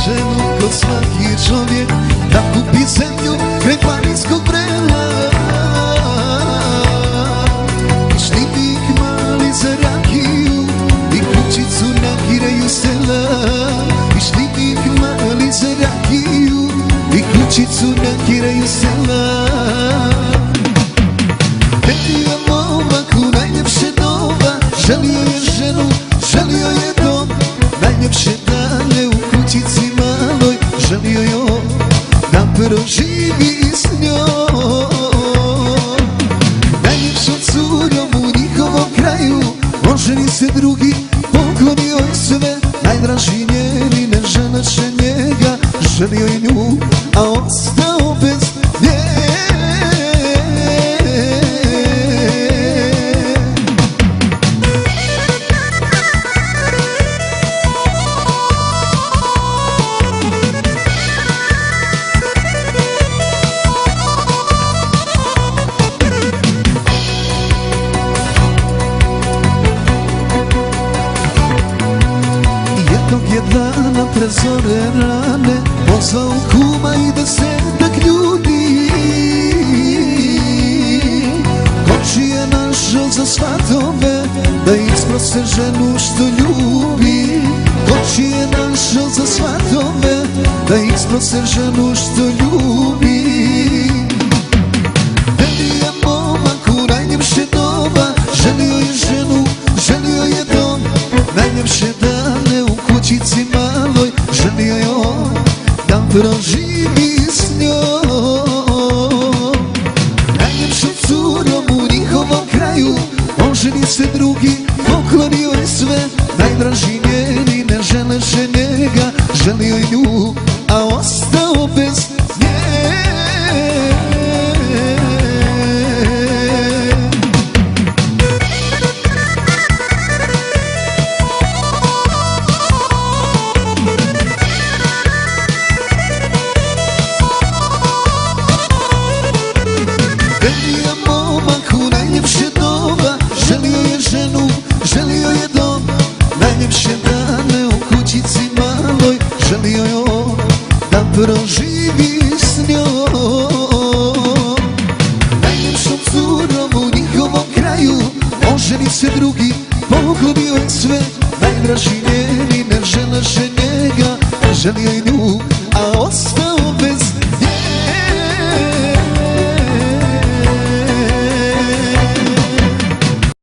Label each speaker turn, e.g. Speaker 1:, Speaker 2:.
Speaker 1: ženu ko svaki čovjek, da kupi zemlju kraj planinskog brela. I štipik mali za rakiju i kućicu nakiraju sela. I štipik mali za rakiju i kućicu nakiraju sela. Petio momak u najljepše doba, želio je ženu, želio je dom. Najljepše dane u kućici maloj, želio joj da proživi s njom. Najljepšom curom u njihovom kraju, oženi se drugi, poklonio je sve. Najdraži njeni ne želeše njega, želio je nju, a ostao bez nje. Jednog je dana pred zore rane pozvao kuma i 10 ljudi. Komšije našao za svatove da isprose ženu što ljubi. Komšije našao za svatove da isprose ženu što ljubi. Veli je momak u najljepše doba, želio je ženu, želio je dom. Najljepše dane u kućici maloj, želio je on da proživi s njom. Najljepšom curom u njihovom kraju, oženi se drugi, poklonio je sve. Najdraži njeni ne želeše njega, želio je nju, a ostao bez nje. Veli je momak u najljepše doba, želio je ženu, želio je dom. Najljepše dane u kućici maloj, želio je on da proživi s njom. Najljepšom curom u njihovom kraju, oženi se drugi, poklonio je sve. Najdraži njeni ne želeše njega, želio je nju,